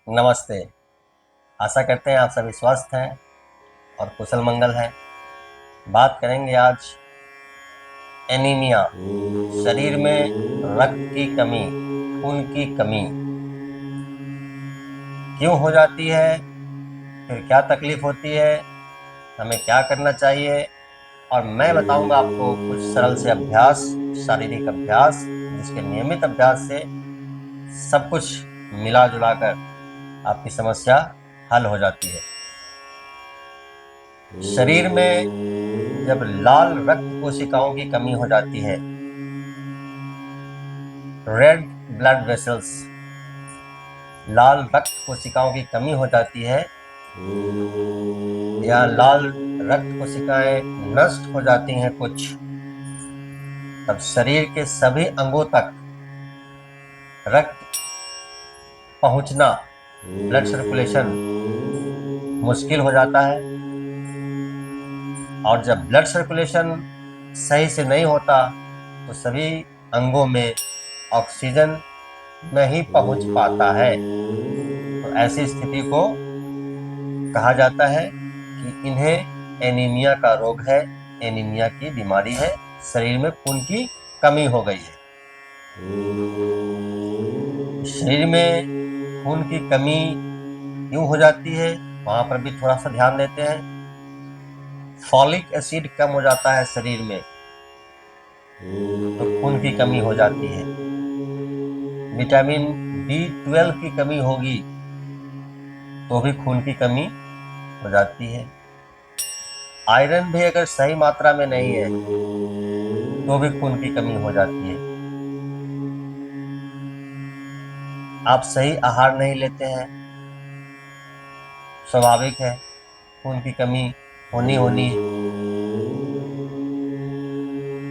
नमस्ते। आशा करते हैं आप सभी स्वस्थ हैं और कुशल मंगल हैं। बात करेंगे आज एनीमिया, शरीर में रक्त की कमी, खून की कमी क्यों हो जाती है, फिर क्या तकलीफ होती है, हमें क्या करना चाहिए। और मैं बताऊंगा आपको कुछ सरल से अभ्यास, शारीरिक अभ्यास, जिसके नियमित अभ्यास से सब कुछ मिला जुला कर आपकी समस्या हल हो जाती है। शरीर में जब लाल रक्त कोशिकाओं की कमी हो जाती है, रेड ब्लड वेसल्स, लाल रक्त कोशिकाओं की कमी हो जाती है, या लाल रक्त कोशिकाएं नष्ट हो जाती हैं कुछ, तब शरीर के सभी अंगों तक रक्त पहुंचना, ब्लड सर्कुलेशन मुश्किल हो जाता है। और जब ब्लड सर्कुलेशन सही से नहीं होता तो सभी अंगों में ऑक्सीजन नहीं पहुंच पाता है। तो ऐसी स्थिति को कहा जाता है कि इन्हें एनीमिया का रोग है, एनीमिया की बीमारी है, शरीर में खून की कमी हो गई है। शरीर में खून की कमी क्यों हो जाती है, वहां पर भी थोड़ा सा ध्यान देते हैं। फॉलिक एसिड कम हो जाता है शरीर में तो खून की कमी हो जाती है। विटामिन B12 की कमी होगी तो भी खून की कमी हो जाती है। आयरन भी अगर सही मात्रा में नहीं है तो भी खून की कमी हो जाती है। आप सही आहार नहीं लेते हैं, स्वाभाविक है, खून की कमी होनी है।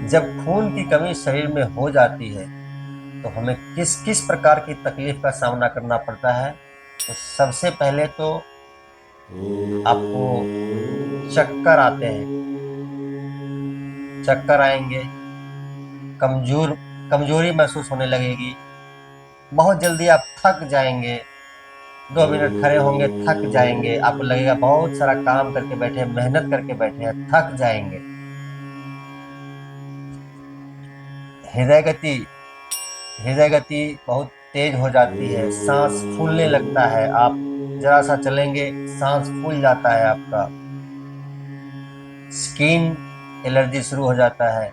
जब खून की कमी शरीर में हो जाती है तो हमें किस किस प्रकार की तकलीफ का सामना करना पड़ता है। तो सबसे पहले तो आपको चक्कर आते हैं, चक्कर आएंगे, कमजोरी महसूस होने लगेगी, बहुत जल्दी आप थक जाएंगे। 2 मिनट खड़े होंगे थक जाएंगे, आपको लगेगा बहुत सारा काम करके बैठे हैं, मेहनत करके बैठे हैं, थक जाएंगे। हृदय गति हृदय गति बहुत तेज हो जाती है, सांस फूलने लगता है, आप जरा सा चलेंगे सांस फूल जाता है आपका। स्किन एलर्जी शुरू हो जाता है।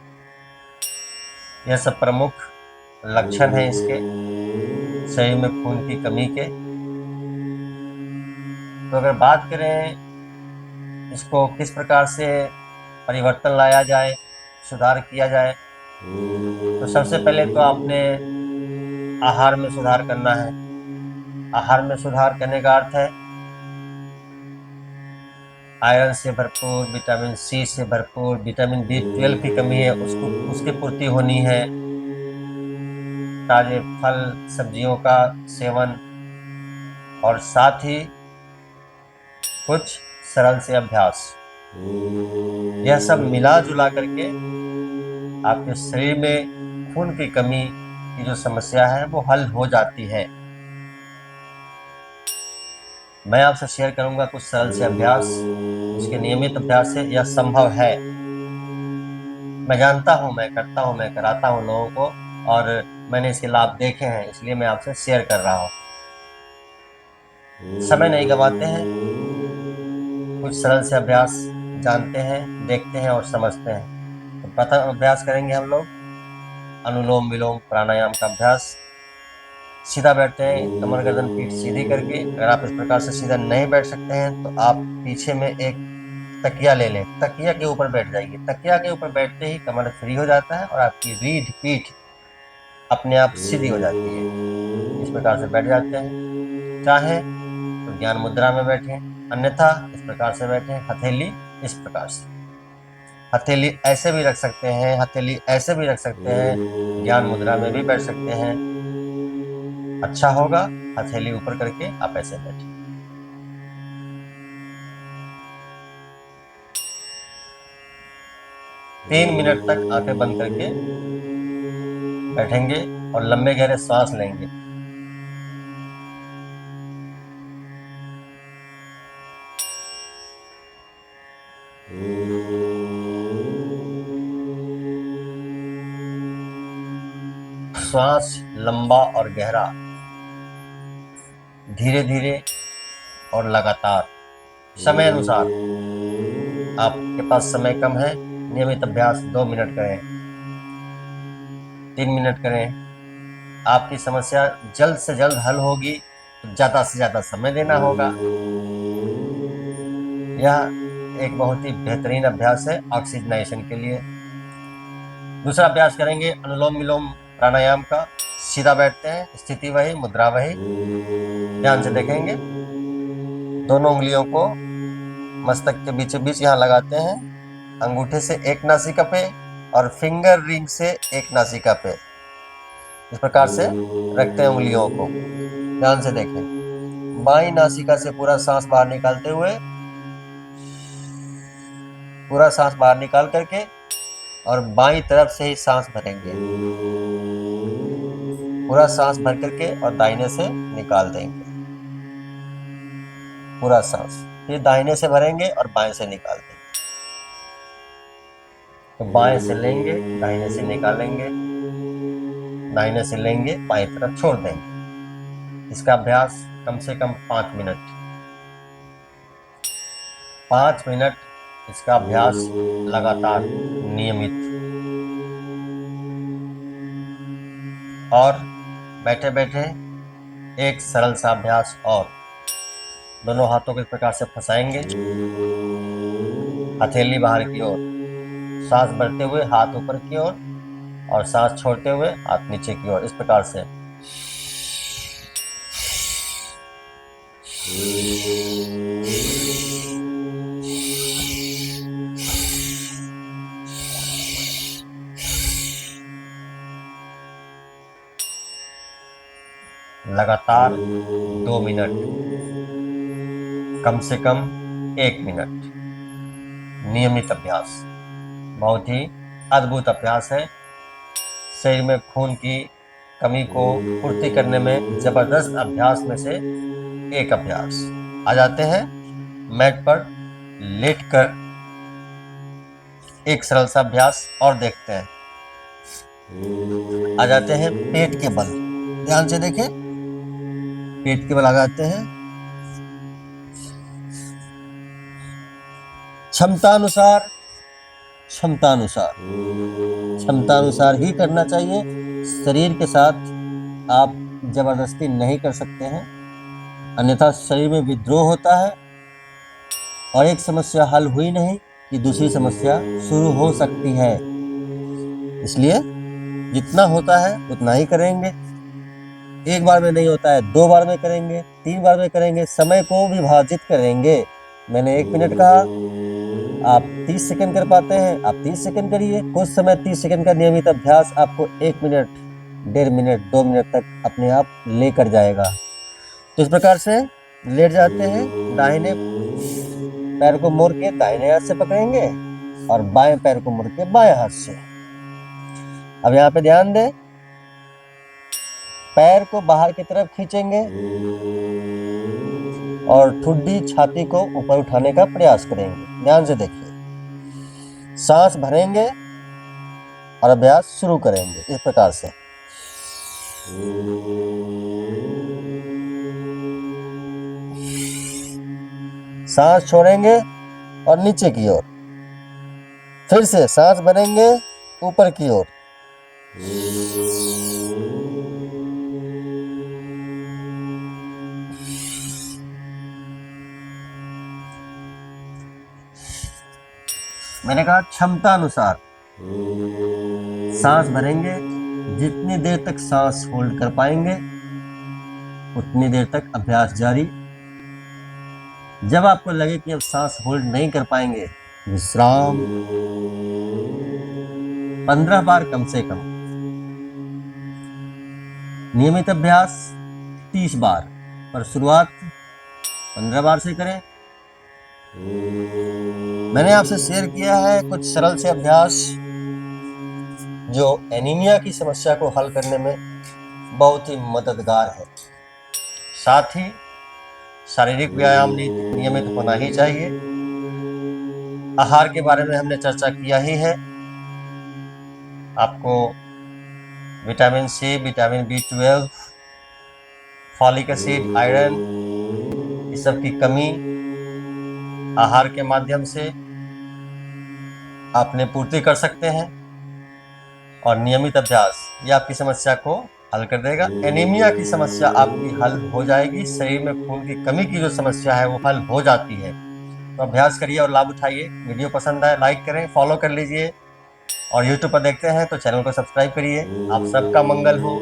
यह सब प्रमुख लक्षण है इसके, शरीर में खून की कमी के। तो अगर बात करें इसको किस प्रकार से परिवर्तन लाया जाए, सुधार किया जाए, तो सबसे पहले तो आपने आहार में सुधार करना है। आहार में सुधार करने का अर्थ है आयरन से भरपूर, विटामिन सी से भरपूर, विटामिन B12 की कमी है उसको, उसकी पूर्ति होनी है। ताजे फल सब्जियों का सेवन, और साथ ही कुछ सरल से अभ्यास, यह सब मिला जुला करके आपके शरीर में खून की कमी की जो समस्या है वो हल हो जाती है। मैं आपसे शेयर करूंगा कुछ सरल से अभ्यास, जिसके नियमित अभ्यास से यह संभव है। मैं जानता हूं, मैं करता हूं, मैं कराता हूं लोगों को, और मैंने इसके लाभ देखे हैं, इसलिए मैं आपसे शेयर कर रहा हूं। समय नहीं गंवाते हैं, कुछ सरल से अभ्यास जानते हैं, देखते हैं और समझते हैं। तो प्रथम अभ्यास करेंगे हम लोग अनुलोम विलोम प्राणायाम का अभ्यास। सीधा बैठते हैं, कमर गर्दन पीठ सीधी करके। अगर आप इस प्रकार से सीधा नहीं बैठ सकते हैं तो आप पीछे में एक तकिया ले लें, तकिया के ऊपर बैठ जाइए। तकिया के ऊपर बैठते ही कमर फ्री हो जाता है और आपकी रीढ़ पीठ अपने आप सीधी हो जाती है। इस प्रकार से बैठ जाते हैं। चाहे तो ज्ञान मुद्रा में बैठें, अन्यथा इस प्रकार से बैठें, हथेली इस प्रकार से। हथेली ऐसे भी रख सकते हैं, हथेली ऐसे भी रख सकते हैं, ज्ञान मुद्रा में भी बैठ सकते हैं। अच्छा होगा हथेली ऊपर करके आप ऐसे बैठे। 3 मिनट तक आंखें बंद करके बैठेंगे और लंबे गहरे सांस लेंगे। श्वास लंबा और गहरा, धीरे धीरे और लगातार, समय अनुसार। आपके पास समय कम है, नियमित अभ्यास 2 मिनट करें, 3 मिनट करें। आपकी समस्या जल्द से जल्द हल होगी तो ज़्यादा से ज़्यादा समय देना होगा। यह एक बहुत ही बेहतरीन अभ्यास है ऑक्सीजनेशन के लिए। दूसरा अभ्यास करेंगे अनुलोम विलोम प्राणायाम का। सीधा बैठते हैं, स्थिति वही, मुद्रा वही। ध्यान से देखेंगे, दोनों उंगलियों को मस्तक के बीच बीच यहाँ लगाते हैं, अंगूठे से एक नासिका पे और फिंगर रिंग से एक नासिका पे, इस प्रकार से रखते हैं उंगलियों को। ध्यान से देखें, बाईं नासिका से पूरा सांस बाहर निकालते हुए, पूरा सांस बाहर निकाल करके और बाईं तरफ से ही सांस भरेंगे, पूरा सांस भर करके और दाहिने से निकाल देंगे पूरा सांस। फिर दाहिने से भरेंगे और बाएं से निकाल देंगे। तो बाएं से लेंगे, दाहिने से निकालेंगे, दाहिने से लेंगे, बाएं तरफ छोड़ देंगे। इसका अभ्यास कम से कम 5 मिनट, 5 मिनट इसका अभ्यास लगातार नियमित। और बैठे बैठे एक सरल सा अभ्यास और, दोनों हाथों को इस प्रकार से फंसाएंगे, हथेली बाहर की ओर, सांस भरते हुए हाथ ऊपर की ओर और सांस छोड़ते हुए हाथ नीचे की ओर, इस प्रकार से। लगातार 2 मिनट, कम से कम 1 मिनट, नियमित अभ्यास। बहुत ही अद्भुत अभ्यास है। शरीर में खून की कमी को पूर्ति करने में जबरदस्त अभ्यास में से एक अभ्यास। आ जाते हैं मैट पर लेटकर एक सरल सा अभ्यास और देखते हैं। आ जाते हैं पेट के बल। ध्यान से देखें, पेट के बल आ जाते हैं। क्षमतानुसार, क्षमतानुसार, क्षमतानुसार ही करना चाहिए। शरीर के साथ आप जबरदस्ती नहीं कर सकते हैं, अन्यथा शरीर में विद्रोह होता है और एक समस्या हल हुई नहीं कि दूसरी समस्या शुरू हो सकती है। इसलिए जितना होता है उतना ही करेंगे। एक बार में नहीं होता है, 2 बार में करेंगे, 3 बार में करेंगे। समय को विभाजित करेंगे। मैंने 1 मिनट कहा, आप 30 सेकंड कर पाते हैं, आप 30 सेकंड करिए। कुछ समय 30 सेकंड का नियमित अभ्यास आपको 1 मिनट, 1.5 मिनट, 2 मिनट तक अपने आप लेकर जाएगा। तो इस प्रकार से लेट जाते हैं, दाहिने पैर को मोड़ के दाहिने हाथ से पकड़ेंगे और बाएं पैर को मोड़ के बाएं हाथ से। अब यहाँ पे ध्यान दें, पैर को बाहर की तरफ खींचेंगे और ठुड्डी छाती को ऊपर उठाने का प्रयास करेंगे। ध्यान से देखिए, सांस भरेंगे और अभ्यास शुरू करेंगे इस प्रकार से। सांस छोड़ेंगे और नीचे की ओर, फिर से सांस भरेंगे ऊपर की ओर, मैंने कहा क्षमता अनुसार सांस भरेंगे। जितनी देर तक सांस होल्ड कर पाएंगे उतनी देर तक अभ्यास जारी। जब आपको लगे कि अब सांस होल्ड नहीं कर पाएंगे, विश्राम। 15 बार कम से कम। नियमित अभ्यास 30 बार, पर शुरुआत 15 बार से करें। मैंने आपसे शेयर किया है कुछ सरल से अभ्यास जो एनीमिया की समस्या को हल करने में बहुत ही मददगार है। साथ ही शारीरिक व्यायाम नियमित होना ही चाहिए। आहार के बारे में हमने चर्चा किया ही है। आपको vitamin C, vitamin B12, folic acid, iron, इस सब की कमी आहार के माध्यम से आपने पूर्ति कर सकते हैं। और नियमित अभ्यास ये आपकी समस्या को हल कर देगा। एनीमिया की समस्या आपकी हल हो जाएगी। शरीर में खून की कमी की जो समस्या है वो हल हो जाती है। तो अभ्यास करिए और लाभ उठाइए। वीडियो पसंद आए लाइक करें, फॉलो कर लीजिए। और यूट्यूब पर देखते हैं तो चैनल को सब्सक्राइब करिए। आप सबका मंगल हो।